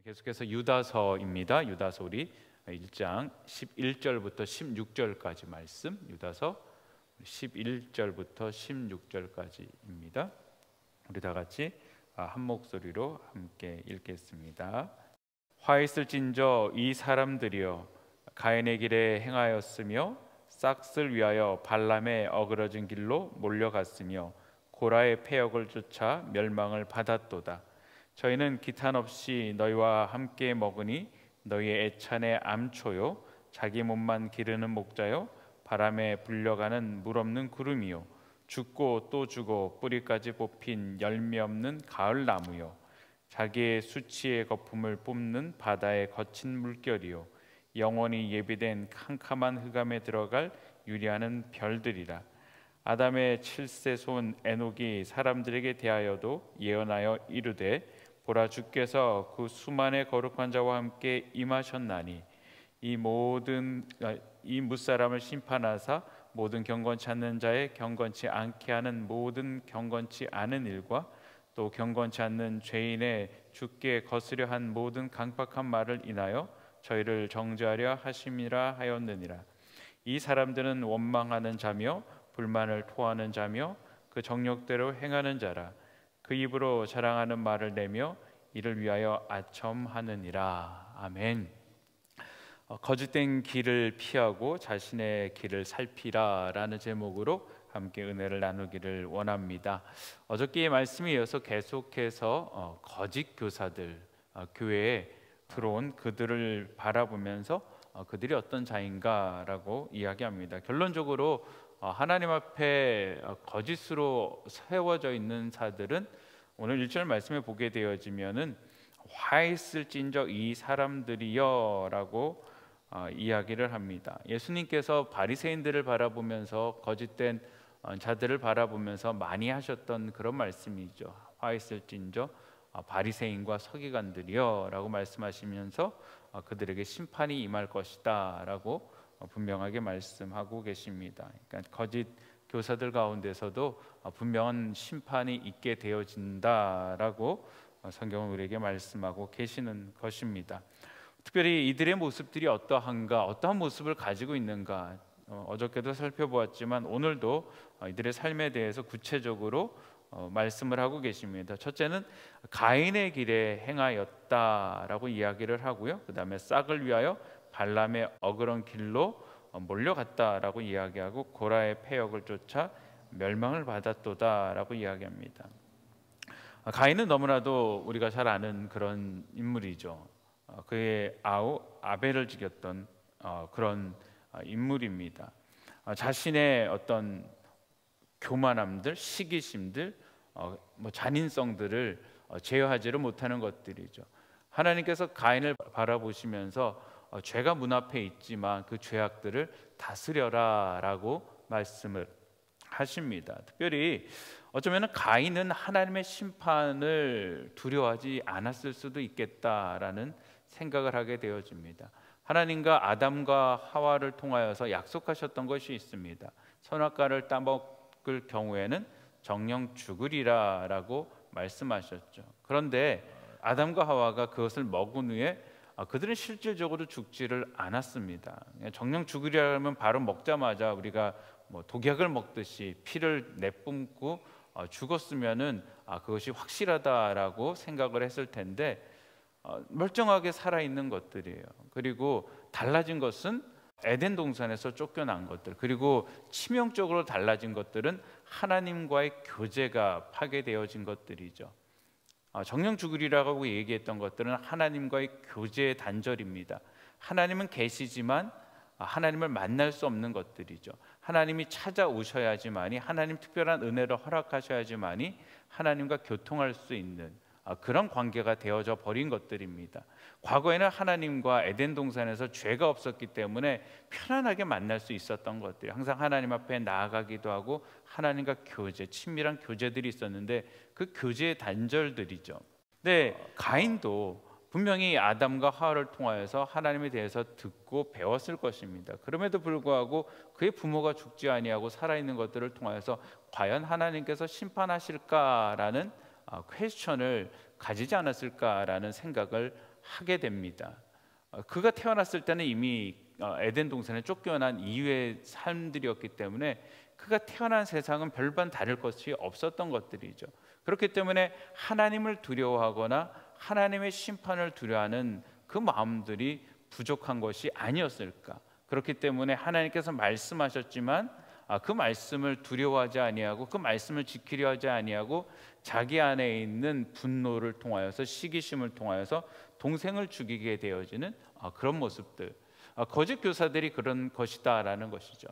계속해서 유다서입니다. 유다서 우리 1장 11절부터 16절까지 말씀, 유다서 11절부터 16절까지입니다. 우리 다 같이 한 목소리로 함께 읽겠습니다. 화 있을진저 이 사람들이여 가인의 길에 행하였으며 싹을 위하여 발람의 어그러진 길로 몰려갔으며 고라의 패역을 쫓아 멸망을 받았도다. 저희는 기탄 없이 너희와 함께 먹으니 너희의 애찬의 암초요 자기 몸만 기르는 목자요 바람에 불려가는 물 없는 구름이요 죽고 또 죽어 뿌리까지 뽑힌 열매 없는 가을 나무요 자기의 수치의 거품을 뿜는 바다의 거친 물결이요 영원히 예비된 캄캄한 흑암에 들어갈 유리하는 별들이라. 아담의 7세 손 에녹이 사람들에게 대하여도 예언하여 이르되 보라 주께서 그 수만의 거룩한 자와 함께 임하셨나니 이 무사람을 심판하사 모든 경건치 않는 자의 경건치 않게 하는 모든 경건치 않은 일과 또 경건치 않는 죄인의 주께 거스려 한 모든 강박한 말을 인하여 저희를 정죄하려 하심이라 하였느니라. 이 사람들은 원망하는 자며 불만을 토하는 자며 그 정욕대로 행하는 자라. 그 입으로 자랑하는 말을 내며 이를 위하여 아첨하느니라. 아멘. 거짓된 길을 피하고 자신의 길을 살피라라는 제목으로 함께 은혜를 나누기를 원합니다. 어저께의 말씀에 이어서 계속해서 거짓 교사들, 교회에 들어온 그들을 바라보면서 그들이 어떤 자인가라고 이야기합니다. 결론적으로 하나님 앞에 거짓으로 세워져 있는 자들은 오늘 1절 말씀에 보게 되어지면은 화 있을진저 이 사람들이여라고 이야기를 합니다. 예수님께서 바리새인들을 바라보면서 거짓된 자들을 바라보면서 많이 하셨던 그런 말씀이죠. 화 있을진저 바리새인과 서기관들이여라고 말씀하시면서 그들에게 심판이 임할 것이다라고 분명하게 말씀하고 계십니다. 그러니까 거짓 교사들 가운데서도 분명한 심판이 있게 되어진다라고 성경은 우리에게 말씀하고 계시는 것입니다. 특별히 이들의 모습들이 어떠한가, 어떠한 모습을 가지고 있는가, 어저께도 살펴보았지만 오늘도 이들의 삶에 대해서 구체적으로 말씀을 하고 계십니다. 첫째는 가인의 길에 행하였다라고 이야기를 하고요. 그 다음에 싹을 위하여 발람의 어그런 길로 몰려갔다라고 이야기하고 고라의 패역을 쫓아 멸망을 받았도다라고 이야기합니다. 가인은 너무나도 우리가 잘 아는 그런 인물이죠. 그의 아우 아벨을 죽였던 그런 인물입니다. 자신의 어떤 교만함들, 시기심들, 잔인성들을 제어하지를 못하는 것들이죠. 하나님께서 가인을 바라보시면서 죄가 문 앞에 있지만 그 죄악들을 다스려라라고 말씀을 하십니다. 특별히 어쩌면 가인은 하나님의 심판을 두려워하지 않았을 수도 있겠다라는 생각을 하게 되어집니다. 하나님과 아담과 하와를 통하여서 약속하셨던 것이 있습니다. 선악과를 따먹을 경우에는 정령 죽으리라라고 말씀하셨죠. 그런데 아담과 하와가 그것을 먹은 후에 그들은 실질적으로 죽지를 않았습니다. 정령 죽으리라면 바로 먹자마자 우리가 독약을 먹듯이 피를 내뿜고 죽었으면은 그것이 확실하다라고 생각을 했을 텐데 멀쩡하게 살아있는 것들이에요. 그리고 달라진 것은 에덴 동산에서 쫓겨난 것들, 그리고 치명적으로 달라진 것들은 하나님과의 교제가 파괴되어진 것들이죠. 정령 죽으리라고 얘기했던 것들은 하나님과의 교제의 단절입니다. 하나님은 계시지만 하나님을 만날 수 없는 것들이죠. 하나님이 찾아오셔야지만이, 하나님 특별한 은혜를 허락하셔야지만이 하나님과 교통할 수 있는 그런 관계가 되어져 버린 것들입니다. 과거에는 하나님과 에덴 동산에서 죄가 없었기 때문에 편안하게 만날 수 있었던 것들, 항상 하나님 앞에 나아가기도 하고 하나님과 교제, 친밀한 교제들이 있었는데 그 교제의 단절들이죠. 근데 가인도 분명히 아담과 하와를 통하여서 하나님에 대해서 듣고 배웠을 것입니다. 그럼에도 불구하고 그의 부모가 죽지 아니하고 살아있는 것들을 통하여서 과연 하나님께서 심판하실까라는 퀘스천을 가지지 않았을까라는 생각을 하게 됩니다. 그가 태어났을 때는 이미 에덴 동산에 쫓겨난 이후의 삶들이었기 때문에 그가 태어난 세상은 별반 다를 것이 없었던 것들이죠. 그렇기 때문에 하나님을 두려워하거나 하나님의 심판을 두려워하는 그 마음들이 부족한 것이 아니었을까. 그렇기 때문에 하나님께서 말씀하셨지만 그 말씀을 두려워하지 아니하고 그 말씀을 지키려 하지 아니하고 자기 안에 있는 분노를 통하여서 시기심을 통하여서 동생을 죽이게 되어지는 그런 모습들, 거짓 교사들이 그런 것이다라는 것이죠.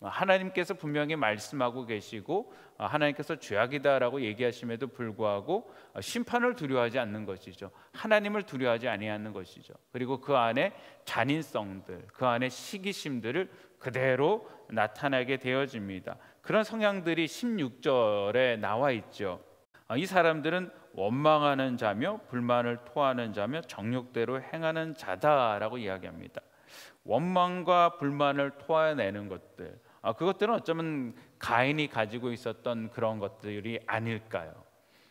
하나님께서 분명히 말씀하고 계시고 하나님께서 죄악이다라고 얘기하심에도 불구하고 심판을 두려워하지 않는 것이죠. 하나님을 두려워하지 아니하는 것이죠. 그리고 그 안에 잔인성들, 그 안에 시기심들을 그대로 나타나게 되어집니다. 그런 성향들이 16절에 나와 있죠. 이 사람들은 원망하는 자며 불만을 토하는 자며 정욕대로 행하는 자다라고 이야기합니다. 원망과 불만을 토해내는 것들, 그것들은 어쩌면 가인이 가지고 있었던 그런 것들이 아닐까요?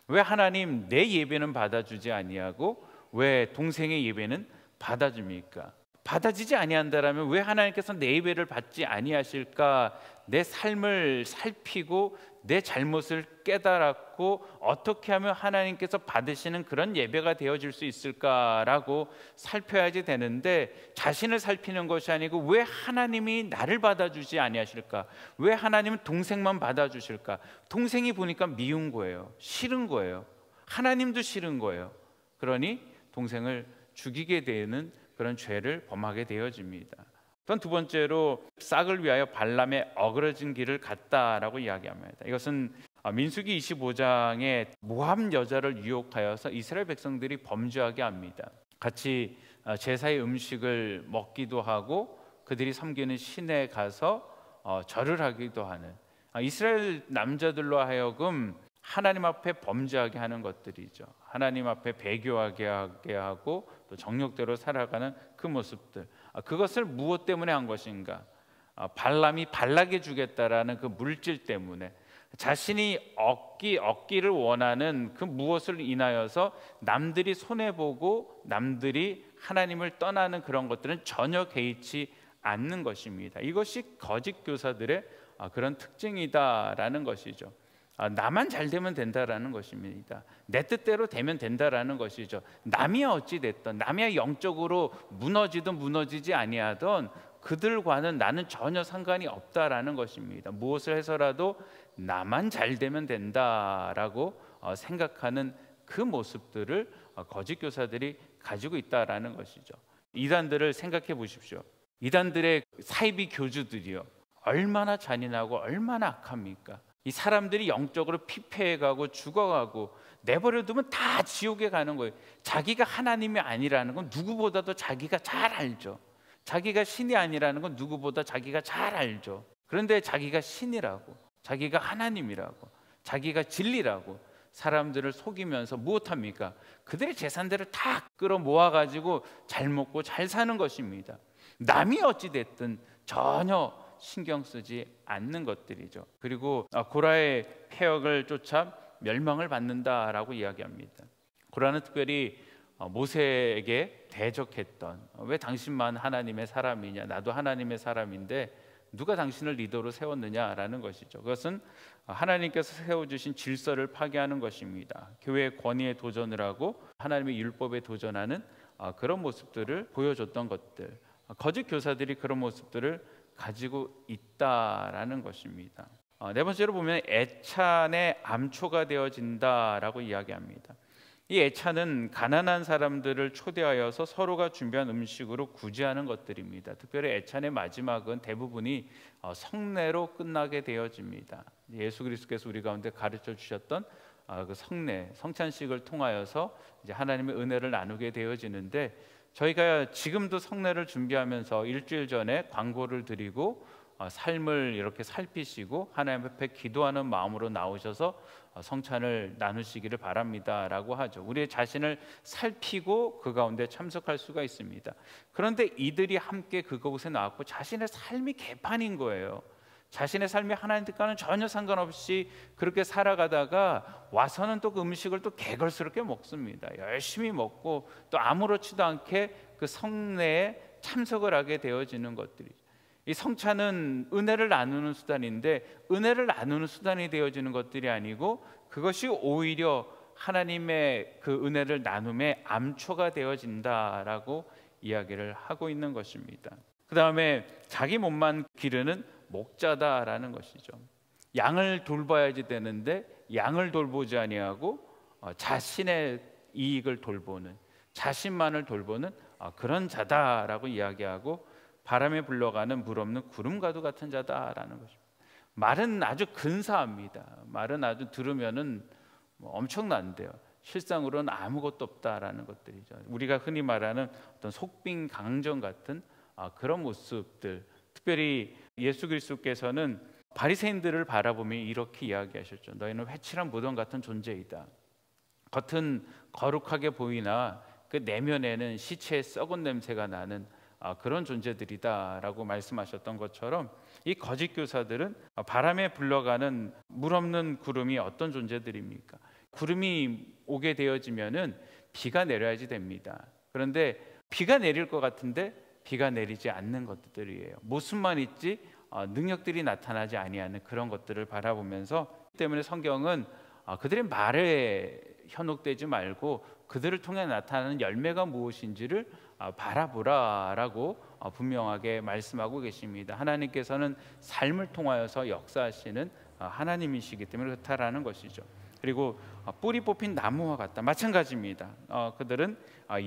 왜 하나님 내 예배는 받아주지 아니하고 왜 동생의 예배는 받아줍니까? 받아지지 아니한다라면 왜 하나님께서 내 예배를 받지 아니하실까? 내 삶을 살피고 내 잘못을 깨달았고 어떻게 하면 하나님께서 받으시는 그런 예배가 되어질 수 있을까라고 살펴야지 되는데, 자신을 살피는 것이 아니고 왜 하나님이 나를 받아주지 아니하실까? 왜 하나님은 동생만 받아주실까? 동생이 보니까 미운 거예요. 싫은 거예요. 하나님도 싫은 거예요. 그러니 동생을 죽이게 되는 그런 죄를 범하게 되어집니다. 또한 두 번째로 싹을 위하여 발람의 어그러진 길을 갔다라고 이야기합니다. 이것은 민수기 25장에 모압 여자를 유혹하여서 이스라엘 백성들이 범죄하게 합니다. 같이 제사의 음식을 먹기도 하고 그들이 섬기는 신에 가서 절을 하기도 하는, 이스라엘 남자들로 하여금 하나님 앞에 범죄하게 하는 것들이죠. 하나님 앞에 배교하게 하고 또 정욕대로 살아가는 그 모습들, 그것을 무엇 때문에 한 것인가? 발람이 발락해 주겠다라는 그 물질 때문에, 자신이 얻기를 원하는 그 무엇을 인하여서 남들이 손해보고 남들이 하나님을 떠나는 그런 것들은 전혀 개의치 않는 것입니다. 이것이 거짓 교사들의 그런 특징이다라는 것이죠. 나만 잘 되면 된다라는 것입니다. 내 뜻대로 되면 된다라는 것이죠. 남이 어찌 됐든, 남이 영적으로 무너지든 무너지지 아니하던 그들과는 나는 전혀 상관이 없다라는 것입니다. 무엇을 해서라도 나만 잘 되면 된다라고 생각하는 그 모습들을 거짓 교사들이 가지고 있다라는 것이죠. 이단들을 생각해 보십시오. 이단들의 사이비 교주들이요, 얼마나 잔인하고 얼마나 악합니까? 이 사람들이 영적으로 피폐해가고 죽어가고 내버려두면 다 지옥에 가는 거예요. 자기가 하나님이 아니라는 건 누구보다도 자기가 잘 알죠. 자기가 신이 아니라는 건 누구보다 자기가 잘 알죠. 그런데 자기가 신이라고, 자기가 하나님이라고, 자기가 진리라고 사람들을 속이면서 무엇합니까? 그들의 재산들을 다 끌어모아가지고 잘 먹고 잘 사는 것입니다. 남이 어찌됐든 전혀 신경 쓰지 않는 것들이죠. 그리고 고라의 폐역을 쫓아 멸망을 받는다라고 이야기합니다. 고라는 특별히 모세에게 대적했던, 왜 당신만 하나님의 사람이냐, 나도 하나님의 사람인데 누가 당신을 리더로 세웠느냐라는 것이죠. 그것은 하나님께서 세워주신 질서를 파괴하는 것입니다. 교회의 권위에 도전을 하고 하나님의 율법에 도전하는 그런 모습들을 보여줬던 것들, 거짓 교사들이 그런 모습들을 가지고 있다라는 것입니다. 네 번째로 보면 애찬의 암초가 되어진다라고 이야기합니다. 이 애찬은 가난한 사람들을 초대하여서 서로가 준비한 음식으로 구제하는 것들입니다. 특별히 애찬의 마지막은 대부분이 성례로 끝나게 되어집니다. 예수 그리스도께서 우리 가운데 가르쳐 주셨던 그 성례, 성찬식을 통하여서 이제 하나님의 은혜를 나누게 되어지는데, 저희가 지금도 성례를 준비하면서 일주일 전에 광고를 드리고 삶을 이렇게 살피시고 하나님 앞에 기도하는 마음으로 나오셔서 성찬을 나누시기를 바랍니다라고 하죠. 우리의 자신을 살피고 그 가운데 참석할 수가 있습니다. 그런데 이들이 함께 그곳에 나왔고 자신의 삶이 개판인 거예요. 자신의 삶이 하나님 뜻과는 전혀 상관없이 그렇게 살아가다가 와서는 또 그 음식을 또 개걸스럽게 먹습니다. 열심히 먹고 또 아무렇지도 않게 그 성례에 참석을 하게 되어지는 것들이, 이 성찬은 은혜를 나누는 수단인데 은혜를 나누는 수단이 되어지는 것들이 아니고 그것이 오히려 하나님의 그 은혜를 나눔의 암초가 되어진다라고 이야기를 하고 있는 것입니다. 그 다음에 자기 몸만 기르는 목자다라는 것이죠. 양을 돌봐야지 되는데 양을 돌보지 아니하고 자신의 이익을 돌보는, 자신만을 돌보는 그런 자다라고 이야기하고, 바람에 불러가는 물 없는 구름과도 같은 자다라는 것입니다. 말은 아주 근사합니다. 말은 아주 들으면은 엄청난데요, 실상으로는 아무것도 없다라는 것들이죠. 우리가 흔히 말하는 어떤 속빈 강정 같은 그런 모습들. 특별히 예수 그리스도께서는 바리새인들을 바라보며 이렇게 이야기하셨죠. 너희는 회칠한 무덤 같은 존재이다. 겉은 거룩하게 보이나 그 내면에는 시체의 썩은 냄새가 나는 그런 존재들이다라고 말씀하셨던 것처럼, 이 거짓 교사들은 바람에 불러가는 물 없는 구름이 어떤 존재들입니까? 구름이 오게 되어지면은 비가 내려야지 됩니다. 그런데 비가 내릴 것 같은데 비가 내리지 않는 것들이에요. 모습만 있지 능력들이 나타나지 아니하는 그런 것들을 바라보면서, 때문에 성경은 그들의 말에 현혹되지 말고 그들을 통해 나타나는 열매가 무엇인지를 바라보라라고 분명하게 말씀하고 계십니다. 하나님께서는 삶을 통하여서 역사하시는 하나님이시기 때문에 그렇다라는 것이죠. 그리고 뿌리 뽑힌 나무와 같다, 마찬가지입니다. 그들은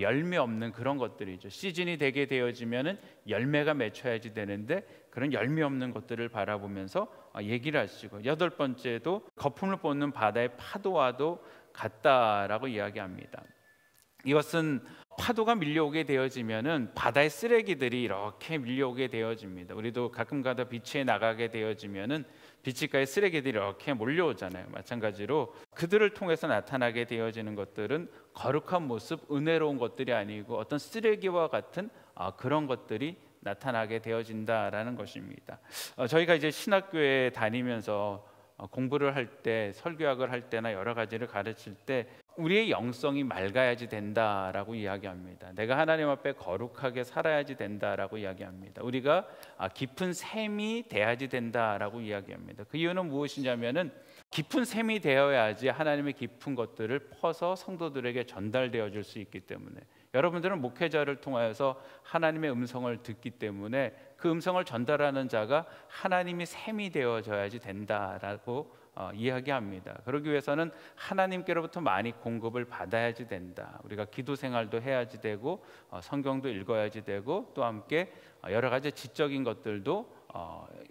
열매 없는 그런 것들이죠. 시즌이 되게 되어지면은 열매가 맺혀야지 되는데 그런 열매 없는 것들을 바라보면서 얘기를 하시고, 여덟 번째도 거품을 쏟는 바다의 파도와도 같다라고 이야기합니다. 이것은 파도가 밀려오게 되어지면은 바다의 쓰레기들이 이렇게 밀려오게 되어집니다. 우리도 가끔가다 비치에 나가게 되어지면은 비치가에 쓰레기들이 이렇게 몰려오잖아요. 마찬가지로 그들을 통해서 나타나게 되어지는 것들은 거룩한 모습, 은혜로운 것들이 아니고 어떤 쓰레기와 같은 그런 것들이 나타나게 되어진다라는 것입니다. 저희가 이제 신학교에 다니면서 공부를 할 때, 설교학을 할 때나 여러 가지를 가르칠 때 우리의 영성이 맑아야지 된다라고 이야기합니다. 내가 하나님 앞에 거룩하게 살아야지 된다라고 이야기합니다. 우리가 깊은 샘이 돼야지 된다라고 이야기합니다. 그 이유는 무엇이냐면은 깊은 샘이 되어야지 하나님의 깊은 것들을 퍼서 성도들에게 전달되어 줄 수 있기 때문에, 여러분들은 목회자를 통하여서 하나님의 음성을 듣기 때문에 그 음성을 전달하는 자가 하나님이 샘이 되어져야지 된다라고 이야기합니다. 그러기 위해서는 하나님께로부터 많이 공급을 받아야지 된다. 우리가 기도 생활도 해야지 되고 성경도 읽어야지 되고 또 함께 여러 가지 지적인 것들도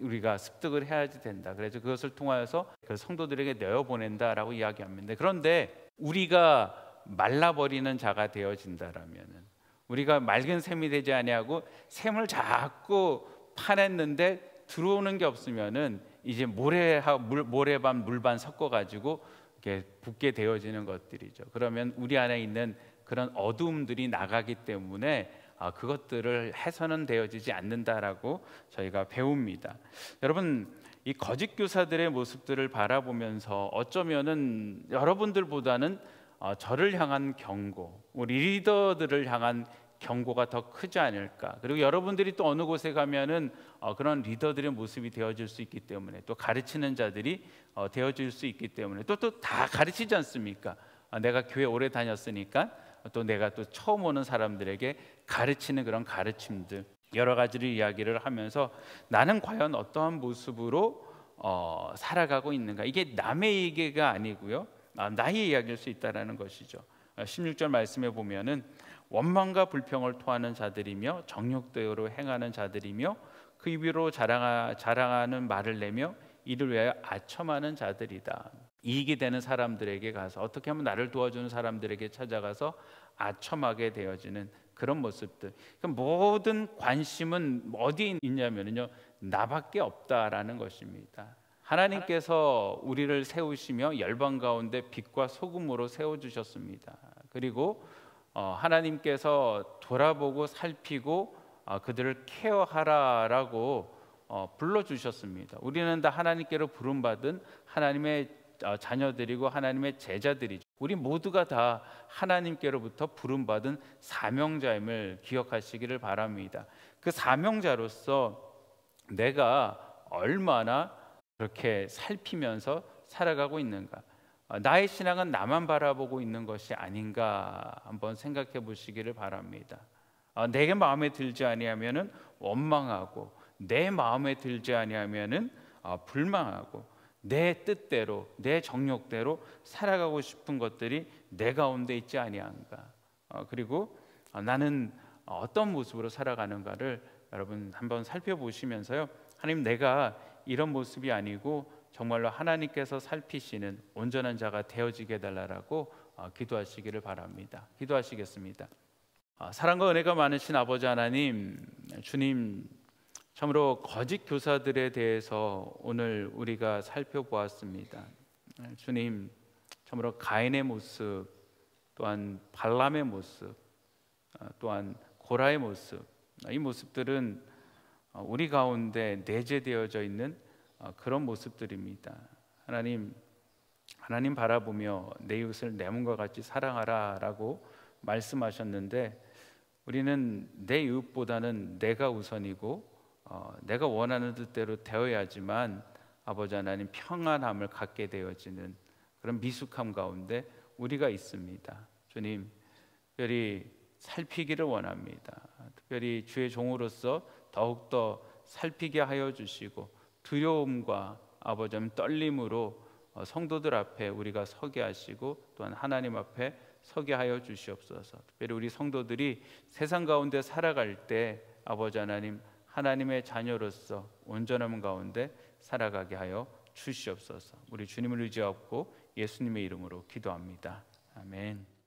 우리가 습득을 해야지 된다. 그래서 그것을 통하여서 그 성도들에게 내어보낸다라고 이야기합니다. 그런데 우리가 말라버리는 자가 되어진다라면은, 우리가 맑은 샘이 되지 아니하고 샘을 자꾸 파냈는데 들어오는 게 없으면은 이제 모래반 물반 섞어가지고 이렇게 붓게 되어지는 것들이죠. 그러면 우리 안에 있는 그런 어두움들이 나가기 때문에 그것들을 해서는 되어지지 않는다라고 저희가 배웁니다. 여러분, 이 거짓 교사들의 모습들을 바라보면서 어쩌면은 여러분들보다는 저를 향한 경고, 우리 리더들을 향한 경고가 더 크지 않을까. 그리고 여러분들이 또 어느 곳에 가면은 그런 리더들의 모습이 되어질 수 있기 때문에, 또 가르치는 자들이 되어질 수 있기 때문에, 또 다 가르치지 않습니까? 내가 교회 오래 다녔으니까 또 내가 또 처음 오는 사람들에게 가르치는 그런 가르침들, 여러 가지를 이야기를 하면서 나는 과연 어떠한 모습으로 살아가고 있는가. 이게 남의 얘기가 아니고요, 나의 이야기일 수 있다라는 것이죠. 16절 말씀에 보면은 원망과 불평을 토하는 자들이며 정욕대로 행하는 자들이며 그 입으로 자랑하는 말을 내며 이를 위하여 아첨하는 자들이다. 이익이 되는 사람들에게 가서, 어떻게 하면 나를 도와주는 사람들에게 찾아가서 아첨하게 되어지는 그런 모습들. 모든 관심은 어디에 있냐면요, 나밖에 없다라는 것입니다. 하나님께서 우리를 세우시며 열방 가운데 빛과 소금으로 세워주셨습니다. 그리고 하나님께서 돌아보고 살피고 그들을 케어하라라고 불러주셨습니다. 우리는 다 하나님께로 부름받은 하나님의 자녀들이고 하나님의 제자들이죠. 우리 모두가 다 하나님께로부터 부름받은 사명자임을 기억하시기를 바랍니다. 그 사명자로서 내가 얼마나 그렇게 살피면서 살아가고 있는가, 나의 신앙은 나만 바라보고 있는 것이 아닌가 한번 생각해 보시기를 바랍니다. 내게 마음에 들지 아니하면은 원망하고, 내 마음에 들지 아니하면은 불망하고, 내 뜻대로 내 정욕대로 살아가고 싶은 것들이 내 가운데 있지 아니한가, 그리고 나는 어떤 모습으로 살아가는가를 여러분 한번 살펴보시면서요, 하나님, 내가 이런 모습이 아니고 정말로 하나님께서 살피시는 온전한 자가 되어지게 해달라고 기도하시기를 바랍니다. 기도하시겠습니다. 사랑과 은혜가 많으신 아버지 하나님, 주님, 참으로 거짓 교사들에 대해서 오늘 우리가 살펴보았습니다. 주님, 참으로 가인의 모습, 또한 발람의 모습, 또한 고라의 모습, 이 모습들은 우리 가운데 내재되어져 있는 그런 모습들입니다. 하나님 바라보며 내 이웃을 내 몸과 같이 사랑하라라고 말씀하셨는데, 우리는 내 이웃보다는 내가 우선이고 내가 원하는 뜻대로 되어야지만 아버지 하나님 평안함을 갖게 되어지는 그런 미숙함 가운데 우리가 있습니다. 주님, 특별히 살피기를 원합니다. 특별히 주의 종으로서 더욱더 살피게 하여 주시고, 두려움과 아버지 하나님 떨림으로 성도들 앞에 우리가 서게 하시고, 또한 하나님 앞에 서게 하여 주시옵소서. 특별히 우리 성도들이 세상 가운데 살아갈 때 아버지 하나님, 하나님의 자녀로서 온전함 가운데 살아가게 하여 주시옵소서. 우리 주님을 의지하고 예수님의 이름으로 기도합니다. 아멘.